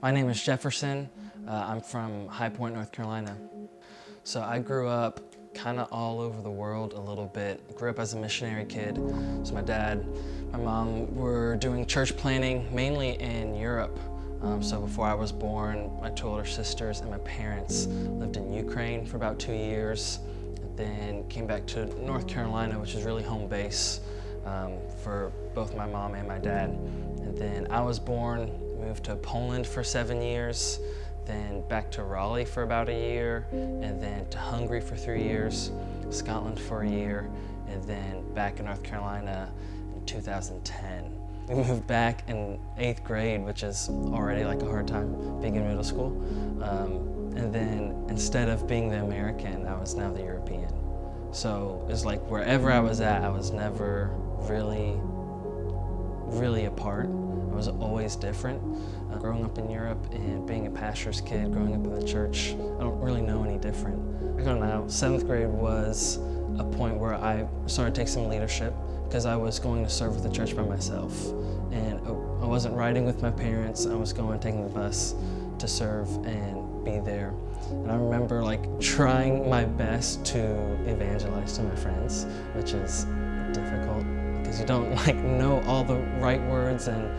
My name is Jefferson. I'm from High Point, North Carolina. So I grew up kind of all over the world a little bit. Grew up as a missionary kid. So my dad, my mom were doing church planting mainly in Europe. So before I was born, my two older sisters and my parents lived in Ukraine for about 2 years. And then came back to North Carolina, which is really home base for both my mom and my dad. And then I was born, moved to Poland for 7 years, then back to Raleigh for about a year, and then to Hungary for 3 years, Scotland for a year, and then back in North Carolina in 2010. We moved back in 8th grade, which is already like a hard time being in middle school. And then instead of being the American, I was now the European. So it's like wherever I was at, I was never really apart. I was always different. Growing up in Europe and being a pastor's kid, growing up in the church, I don't really know any different. I don't know, 7th grade was a point where I started to take some leadership because I was going to serve with the church by myself. And I wasn't riding with my parents, I was taking the bus to serve and be there. And I remember trying my best to evangelize to my friends, which is difficult because you don't know all the right words, and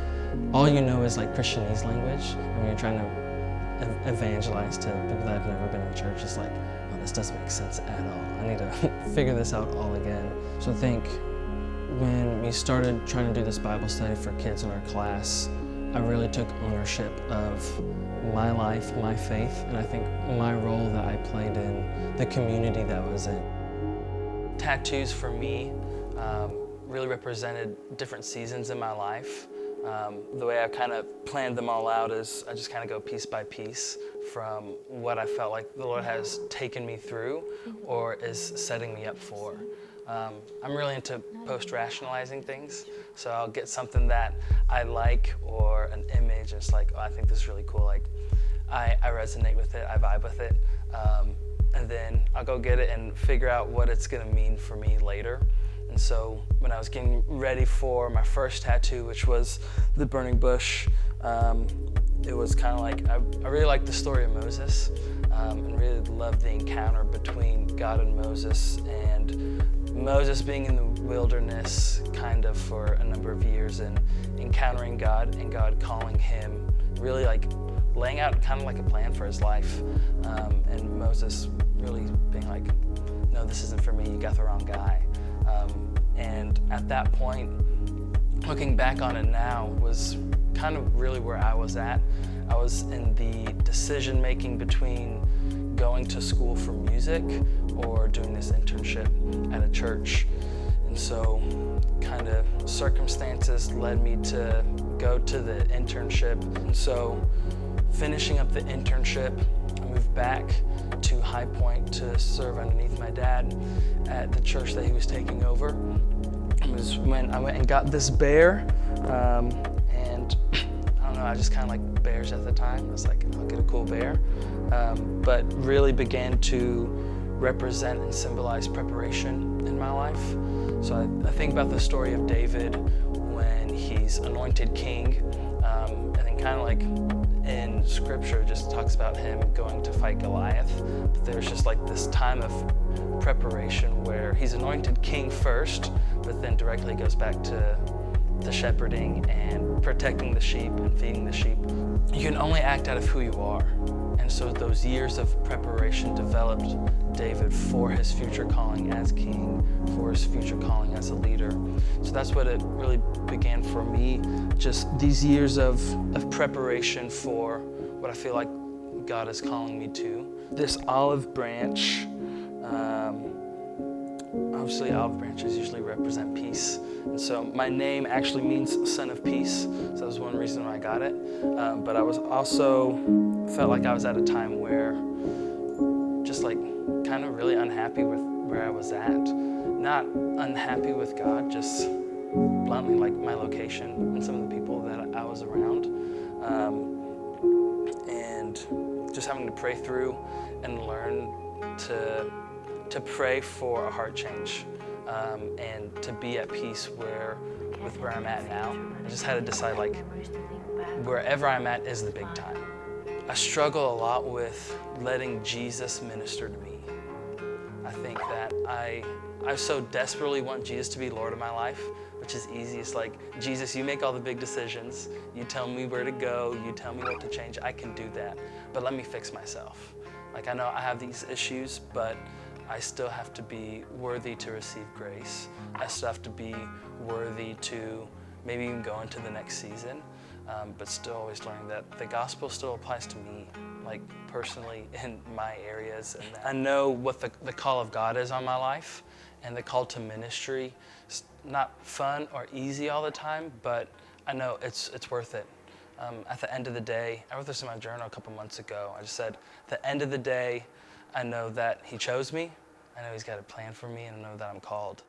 all you know is Christianese language. When you're trying to evangelize to people that have never been in church, it's like, oh, this doesn't make sense at all. I need to figure this out all again. So I think when we started trying to do this Bible study for kids in our class, I really took ownership of my life, my faith, and I think my role that I played in the community that I was in. Tattoos for me really represented different seasons in my life. The way I've kind of planned them all out is I just kind of go piece by piece from what I felt like the Lord has taken me through or is setting me up for. I'm really into post-rationalizing things, so I'll get something that I like or an image, and it's like, oh, I think this is really cool. I resonate with it, I vibe with it, and then I'll go get it and figure out what it's gonna mean for me later. And so when I was getting ready for my first tattoo, which was the burning bush, it was kind of I really liked the story of Moses and really loved the encounter between God and Moses, and Moses being in the wilderness kind of for a number of years and encountering God and God calling him, really laying out kind of a plan for his life, and Moses really being like, no, this isn't for me, you got the wrong guy. And at that point, looking back on it now, was kind of really where I was at. I was in the decision making between going to school for music or doing this internship at a church. And so kind of circumstances led me to go to the internship. And so finishing up the internship, I moved back to High Point to serve underneath my dad at the church that he was taking over. It was when I went and got this bear, and I don't know, I just kind of liked bears at the time. I was like, I'll get a cool bear, but really began to represent and symbolize preparation in my life. So I think about the story of David when he's anointed king, and then kind of in scripture just talks about him going to fight Goliath. But there's just this time of preparation where he's anointed king first, but then directly goes back to the shepherding and protecting the sheep and feeding the sheep. You can only act out of who you are. And so those years of preparation developed David for his future calling as king, for his future calling as a leader. So that's what it really began for me, just these years of preparation for what I feel like God is calling me to. This olive branch, obviously olive branches usually represent peace. And so my name actually means son of peace. So that was one reason why I got it. But I was also felt like I was at a time where just kind of really unhappy with where I was at. Not unhappy with God, just bluntly my location and some of the people that I was around. And just having to pray through and learn to pray for a heart change. and to be at peace with where I'm at now. I just had to decide, like, wherever I'm at is the big time. I struggle a lot with letting Jesus minister to me. I think that I so desperately want Jesus to be Lord of my life, which is easy. It's like, Jesus, you make all the big decisions. You tell me where to go. You tell me what to change. I can do that, but let me fix myself. Like, I know I have these issues, but I still have to be worthy to receive grace. I still have to be worthy to maybe even go into the next season, but still always learning that the gospel still applies to me, like personally in my areas. And I know what the call of God is on my life, and the call to ministry is not fun or easy all the time, but I know it's worth it. At the end of the day, I wrote this in my journal a couple months ago. I just said, at the end of the day, I know that He chose me, I know He's got a plan for me, and I know that I'm called.